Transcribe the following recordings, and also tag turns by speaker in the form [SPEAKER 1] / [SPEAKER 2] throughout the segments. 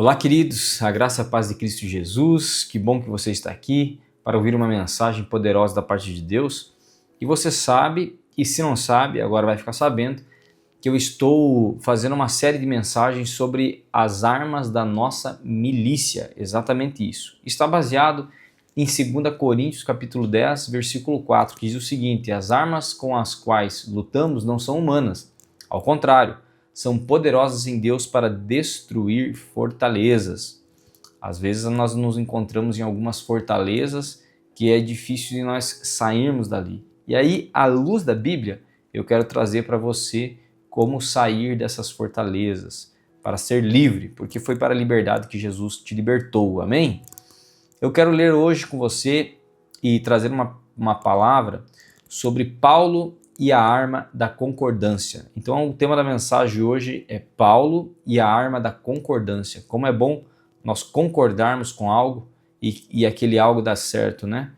[SPEAKER 1] Olá, queridos, a graça e a paz de Cristo Jesus, que bom que você está aqui para ouvir uma mensagem poderosa da parte de Deus. E você sabe, e se não sabe, agora vai ficar sabendo, que eu estou fazendo uma série de mensagens sobre as armas da nossa milícia, exatamente isso. Está baseado em 2 Coríntios capítulo 10, versículo 4, que diz o seguinte: as armas com as quais lutamos não são humanas, ao contrário, são poderosas em Deus para destruir fortalezas. Às vezes nós nos encontramos em algumas fortalezas que é difícil de nós sairmos dali. E aí, à luz da Bíblia, eu quero trazer para você como sair dessas fortalezas, para ser livre, porque foi para a liberdade que Jesus te libertou, amém? Eu quero ler hoje com você e trazer uma palavra sobre Paulo e a arma da concordância. Então o tema da mensagem hoje é Paulo e a arma da concordância. Como é bom nós concordarmos com algo e aquele algo dar certo, né?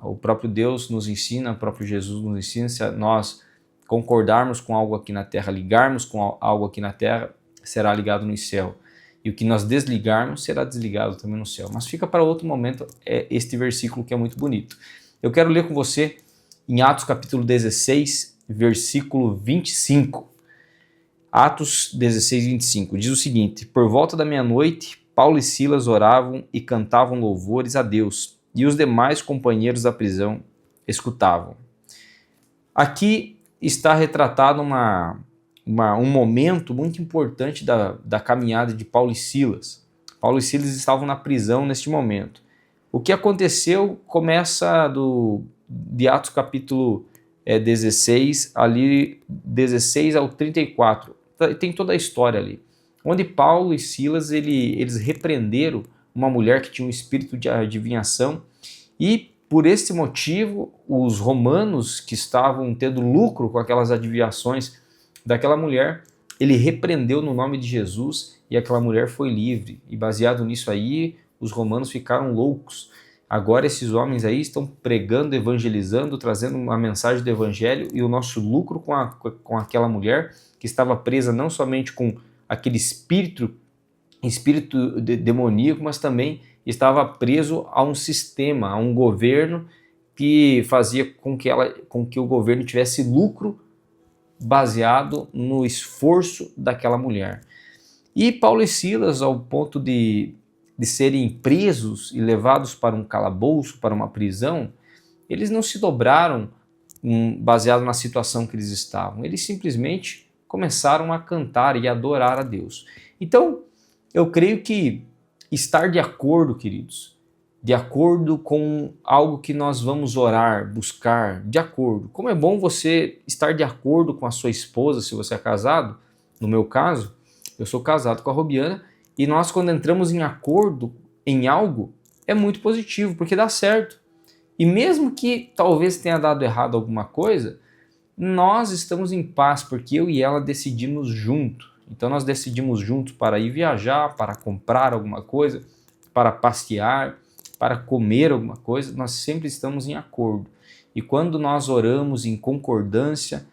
[SPEAKER 1] O próprio Deus nos ensina, o próprio Jesus nos ensina, se nós concordarmos com algo aqui na terra, ligarmos com algo aqui na terra, será ligado no céu. E o que nós desligarmos será desligado também no céu. Mas fica para outro momento este versículo que é muito bonito. Eu quero ler com você em Atos capítulo 16, versículo 25. Atos 16, 25. Diz o seguinte: por volta da meia-noite, Paulo e Silas oravam e cantavam louvores a Deus, e os demais companheiros da prisão escutavam. Aqui está retratado um momento muito importante da caminhada de Paulo e Silas. Paulo e Silas estavam na prisão neste momento. O que aconteceu começa de Atos capítulo 16, ali 16 ao 34. Tem toda a história ali. Onde Paulo e Silas eles repreenderam uma mulher que tinha um espírito de adivinhação e por esse motivo os romanos que estavam tendo lucro com aquelas adivinhações daquela mulher, ele repreendeu no nome de Jesus e aquela mulher foi livre. E baseado nisso aí, os romanos ficaram loucos. Agora esses homens aí estão pregando, evangelizando, trazendo uma mensagem do evangelho e o nosso lucro com aquela mulher que estava presa não somente com aquele espírito demoníaco, mas também estava preso a um sistema, a um governo que fazia com que o governo tivesse lucro baseado no esforço daquela mulher. E Paulo e Silas, ao ponto de serem presos e levados para um calabouço, para uma prisão, eles não se dobraram baseado na situação que eles estavam. Eles simplesmente começaram a cantar e adorar a Deus. Então, eu creio que estar de acordo, queridos, de acordo com algo que nós vamos orar, buscar, de acordo. Como é bom você estar de acordo com a sua esposa, se você é casado. No meu caso, eu sou casado com a Robiana, e nós, quando entramos em acordo em algo, é muito positivo, porque dá certo. E mesmo que talvez tenha dado errado alguma coisa, nós estamos em paz, porque eu e ela decidimos junto. Então nós decidimos juntos para ir viajar, para comprar alguma coisa, para passear, para comer alguma coisa, nós sempre estamos em acordo. E quando nós oramos em concordância,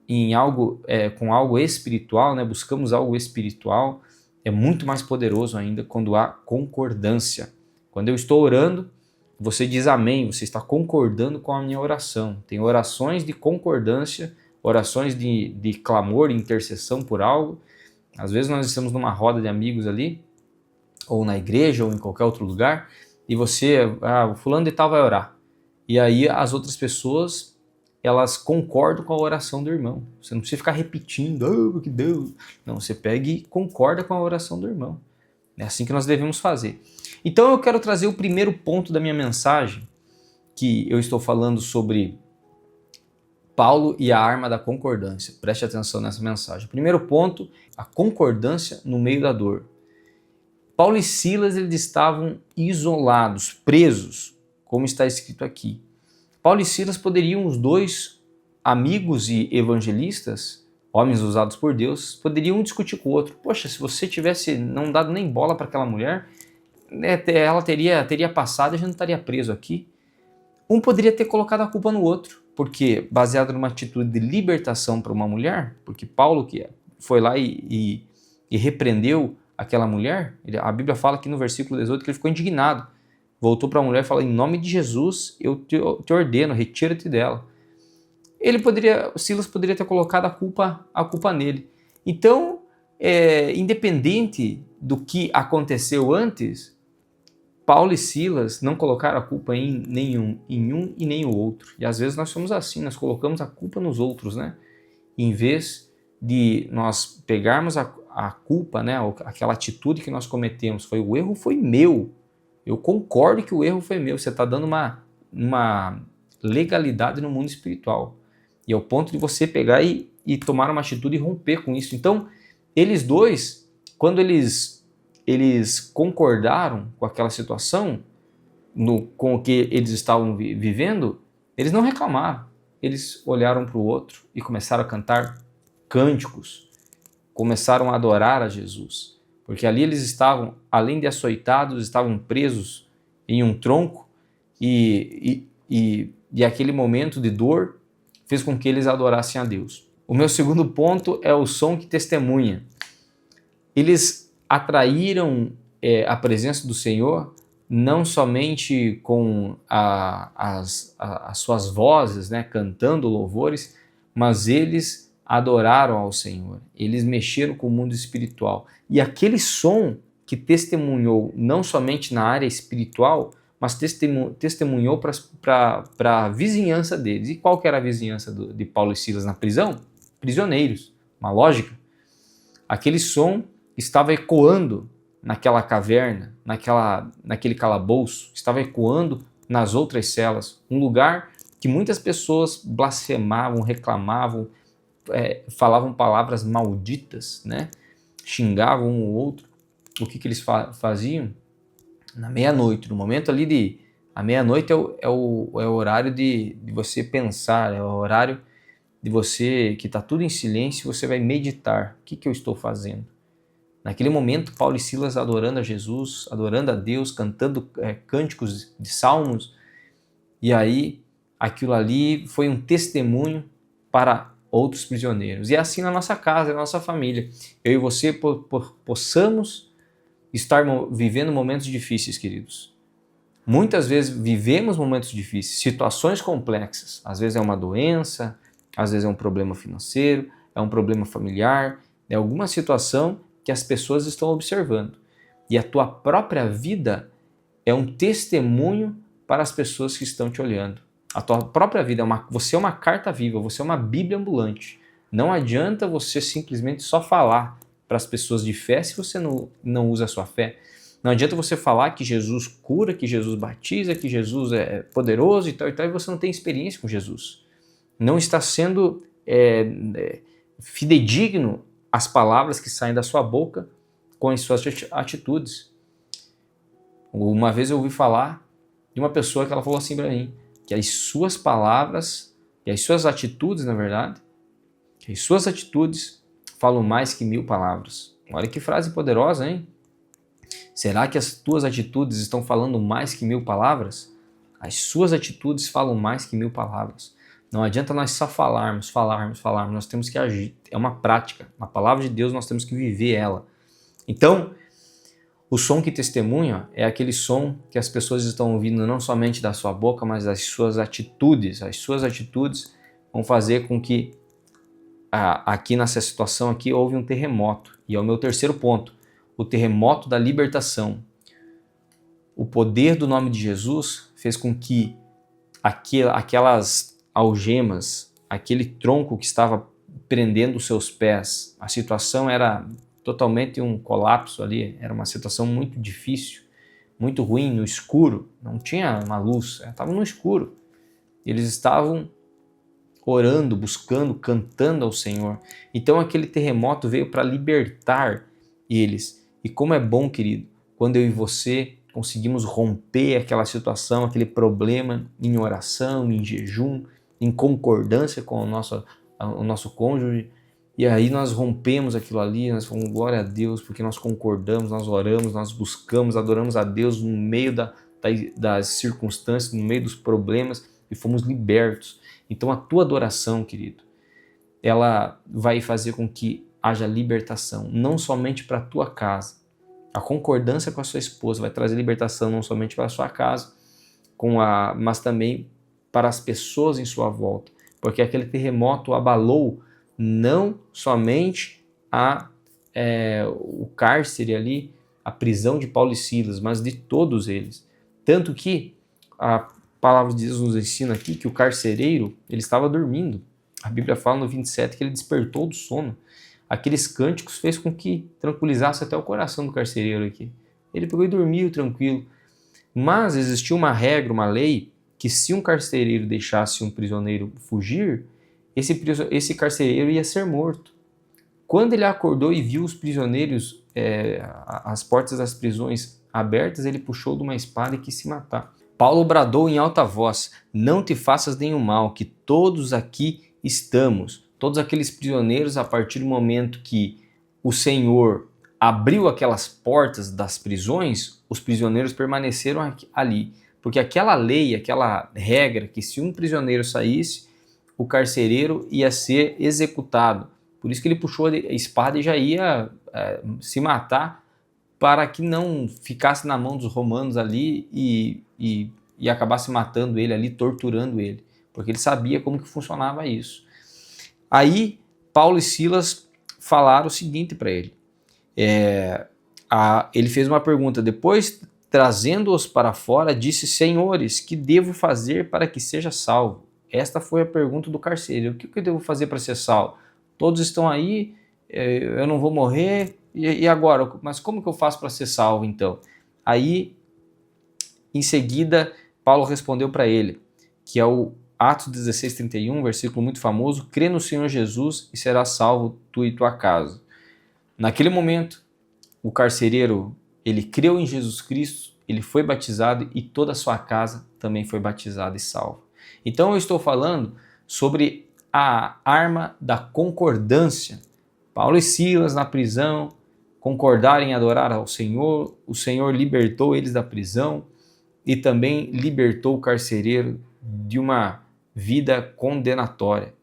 [SPEAKER 1] em algo, com algo espiritual, né, buscamos algo espiritual, é muito mais poderoso ainda quando há concordância. Quando eu estou orando, você diz amém, você está concordando com a minha oração. Tem orações de concordância, orações de clamor, de intercessão por algo. Às vezes nós estamos numa roda de amigos ali, ou na igreja, ou em qualquer outro lugar, e o fulano de tal vai orar. E aí as outras pessoas, elas concordam com a oração do irmão. Você não precisa ficar repetindo, que Deus. Não, você pega e concorda com a oração do irmão. É assim que nós devemos fazer. Então eu quero trazer o primeiro ponto da minha mensagem, que eu estou falando sobre Paulo e a arma da concordância. Preste atenção nessa mensagem. O primeiro ponto, a concordância no meio da dor. Paulo e Silas, eles estavam isolados, presos, como está escrito aqui. Paulo e Silas poderiam, os dois amigos e evangelistas, homens usados por Deus, poderiam discutir com o outro. Poxa, se você tivesse não dado nem bola para aquela mulher, ela teria passado e a gente não estaria preso aqui. Um poderia ter colocado a culpa no outro, porque baseado numa atitude de libertação para uma mulher, porque Paulo que foi lá e repreendeu aquela mulher, a Bíblia fala aqui no versículo 18 que ele ficou indignado. Voltou para a mulher e falou: em nome de Jesus, eu te ordeno, retira-te dela. Silas poderia ter colocado a culpa nele. Então, independente do que aconteceu antes, Paulo e Silas não colocaram a culpa em um e nem o outro. E às vezes nós somos assim, nós colocamos a culpa nos outros, né? Em vez de nós pegarmos a culpa, né? Aquela atitude que nós cometemos, o erro foi meu. Eu concordo que o erro foi meu. Você está dando uma legalidade no mundo espiritual. E é o ponto de você pegar e tomar uma atitude e romper com isso. Então, eles dois, quando eles concordaram com aquela situação, com o que eles estavam vivendo, eles não reclamaram. Eles olharam para o outro e começaram a cantar cânticos, começaram a adorar a Jesus. Porque ali eles estavam, além de açoitados, estavam presos em um tronco e aquele momento de dor fez com que eles adorassem a Deus. O meu segundo ponto é o som que testemunha. Eles atraíram a presença do Senhor não somente com as suas vozes, né, cantando louvores, mas eles adoraram ao Senhor. Eles mexeram com o mundo espiritual. E aquele som que testemunhou não somente na área espiritual, mas testemunhou para a vizinhança deles. E qual que era a vizinhança de Paulo e Silas na prisão? Prisioneiros. Uma lógica. Aquele som estava ecoando naquela caverna, naquele calabouço, estava ecoando nas outras celas. Um lugar que muitas pessoas blasfemavam, reclamavam, falavam palavras malditas, né? Xingavam um ou outro. O que eles faziam? Na meia-noite, no momento ali a meia-noite é o horário de você pensar, é o horário de você, que está tudo em silêncio, você vai meditar. O que eu estou fazendo? Naquele momento, Paulo e Silas adorando a Jesus, adorando a Deus, cantando cânticos de salmos, e aí aquilo ali foi um testemunho para outros prisioneiros. E é assim na nossa casa, na nossa família. Eu e você possamos estar vivendo momentos difíceis, queridos. Muitas vezes vivemos momentos difíceis, situações complexas. Às vezes é uma doença, às vezes é um problema financeiro, é um problema familiar, é alguma situação que as pessoas estão observando. E a tua própria vida é um testemunho para as pessoas que estão te olhando. A tua própria vida, você é uma carta viva, você é uma Bíblia ambulante. Não adianta você simplesmente só falar para as pessoas de fé se você não usa a sua fé. Não adianta você falar que Jesus cura, que Jesus batiza, que Jesus é poderoso e tal, e você não tem experiência com Jesus. Não está sendo fidedigno as palavras que saem da sua boca com as suas atitudes. Uma vez eu ouvi falar de uma pessoa que ela falou assim para mim, que as suas palavras e as suas atitudes, na verdade, que as suas atitudes falam mais que 1000 palavras. Olha que frase poderosa, hein? Será que as tuas atitudes estão falando mais que 1000 palavras? As suas atitudes falam mais que 1000 palavras. Não adianta nós só falarmos, nós temos que agir. É uma prática. A palavra de Deus nós temos que viver ela. Então, o som que testemunha é aquele som que as pessoas estão ouvindo não somente da sua boca, mas das suas atitudes. As suas atitudes vão fazer com que aqui nessa situação aqui houve um terremoto. E é o meu terceiro ponto, o terremoto da libertação. O poder do nome de Jesus fez com que aquelas algemas, aquele tronco que estava prendendo os seus pés, a situação era totalmente um colapso ali, era uma situação muito difícil, muito ruim, no escuro, não tinha uma luz, estava no escuro. Eles estavam orando, buscando, cantando ao Senhor. Então aquele terremoto veio para libertar eles. E como é bom, querido, quando eu e você conseguimos romper aquela situação, aquele problema em oração, em jejum, em concordância com o nosso cônjuge, e aí nós rompemos aquilo ali, nós falamos glória a Deus, porque nós concordamos, nós oramos, nós buscamos, adoramos a Deus no meio das circunstâncias, no meio dos problemas, e fomos libertos. Então a tua adoração, querido, ela vai fazer com que haja libertação, não somente para a tua casa, A concordância com a sua esposa vai trazer libertação não somente para a sua casa, mas também para as pessoas em sua volta. Porque aquele terremoto abalou não somente o cárcere ali, a prisão de Paulo e Silas, mas de todos eles. Tanto que a palavra de Deus nos ensina aqui que o carcereiro, ele estava dormindo. A Bíblia fala no 27 que ele despertou do sono. Aqueles cânticos fez com que tranquilizasse até o coração do carcereiro aqui. Ele pegou e dormiu tranquilo. Mas existia uma regra, uma lei, que se um carcereiro deixasse um prisioneiro fugir, esse carcereiro ia ser morto. Quando ele acordou e viu os prisioneiros, as portas das prisões abertas, ele puxou de uma espada e quis se matar. Paulo bradou em alta voz: não te faças nenhum mal, que todos aqui estamos. Todos aqueles prisioneiros, a partir do momento que o Senhor abriu aquelas portas das prisões, os prisioneiros permaneceram ali. Porque aquela lei, aquela regra, que se um prisioneiro saísse, o carcereiro ia ser executado. Por isso que ele puxou a espada e já ia se matar, para que não ficasse na mão dos romanos ali e acabasse matando ele ali, torturando ele. Porque ele sabia como que funcionava isso. Aí, Paulo e Silas falaram o seguinte para ele. Ele fez uma pergunta. Depois, trazendo-os para fora, disse: Senhores, que devo fazer para que seja salvo? Esta foi a pergunta do carcereiro. O que eu devo fazer para ser salvo? Todos estão aí, eu não vou morrer, e agora? Mas como que eu faço para ser salvo, então? Aí, em seguida, Paulo respondeu para ele, que é o Atos 16:31, versículo muito famoso: crê no Senhor Jesus e serás salvo tu e tua casa. Naquele momento, o carcereiro, ele creu em Jesus Cristo, ele foi batizado e toda a sua casa também foi batizada e salva. Então eu estou falando sobre a arma da concordância. Paulo e Silas na prisão concordaram em adorar ao Senhor, o Senhor libertou eles da prisão e também libertou o carcereiro de uma vida condenatória.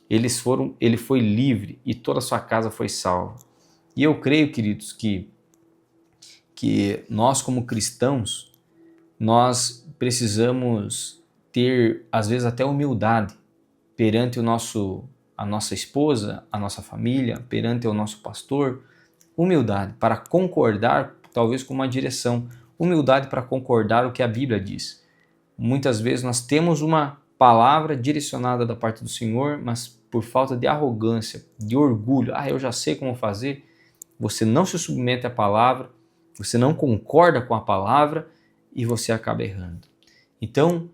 [SPEAKER 1] Ele foi livre e toda a sua casa foi salva. E eu creio, queridos, que nós como cristãos, nós precisamos ter, às vezes, até humildade perante a nossa esposa, a nossa família, perante o nosso pastor, humildade para concordar, talvez com uma direção, humildade para concordar o que a Bíblia diz. Muitas vezes nós temos uma palavra direcionada da parte do Senhor, mas por falta de arrogância, de orgulho, eu já sei como fazer, você não se submete à palavra, você não concorda com a palavra e você acaba errando. Então,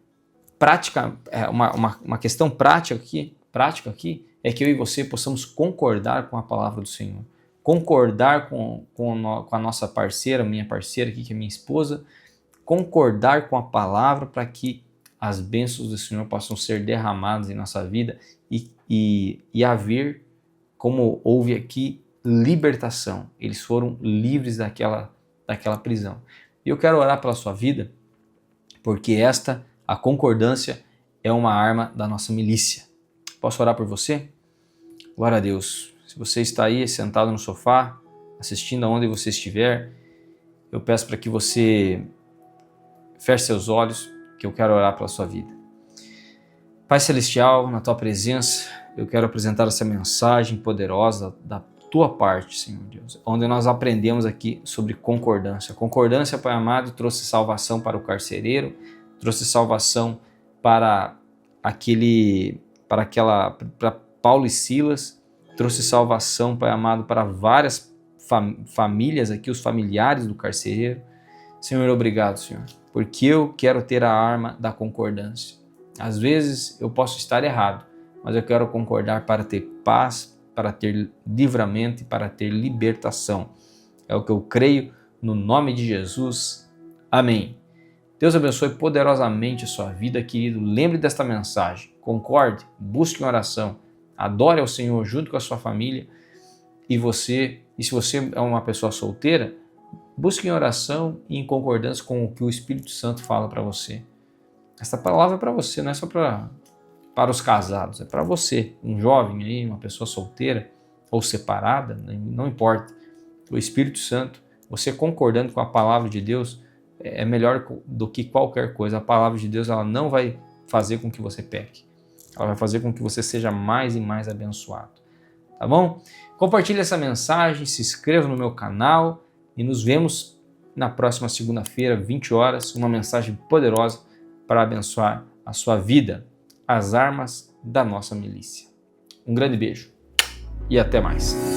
[SPEAKER 1] uma questão prática aqui é que eu e você possamos concordar com a palavra do Senhor, concordar com a nossa parceira, minha parceira aqui, que é minha esposa, concordar com a palavra para que as bênçãos do Senhor possam ser derramadas em nossa vida e haver, como houve aqui, libertação. Eles foram livres daquela prisão. E eu quero orar pela sua vida, porque a concordância é uma arma da nossa milícia. Posso orar por você? Glória a Deus. Se você está aí sentado no sofá, assistindo aonde você estiver, eu peço para que você feche seus olhos, que eu quero orar pela sua vida. Pai Celestial, na Tua presença, eu quero apresentar essa mensagem poderosa da Tua parte, Senhor Deus, onde nós aprendemos aqui sobre concordância. Concordância, Pai amado, trouxe salvação para o carcereiro, trouxe salvação para Paulo e Silas, trouxe salvação, Pai amado, para várias famílias aqui, os familiares do carcereiro. Senhor, obrigado, Senhor, porque eu quero ter a arma da concordância. Às vezes eu posso estar errado, mas eu quero concordar para ter paz, para ter livramento e para ter libertação. É o que eu creio no nome de Jesus. Amém. Deus abençoe poderosamente a sua vida, querido. Lembre desta mensagem. Concorde, busque em oração, adore ao Senhor junto com a sua família. E se você é uma pessoa solteira, busque em oração e em concordância com o que o Espírito Santo fala para você. Esta palavra é para você, não é só para os casados, é para você, um jovem aí, uma pessoa solteira ou separada, não importa. O Espírito Santo Você concordando com a palavra de Deus é melhor do que qualquer coisa. A palavra de Deus ela não vai fazer com que você peque. Ela vai fazer com que você seja mais e mais abençoado. Tá bom? Compartilhe essa mensagem, se inscreva no meu canal e nos vemos na próxima segunda-feira, 20 horas, uma mensagem poderosa para abençoar a sua vida, as armas da nossa milícia. Um grande beijo e até mais.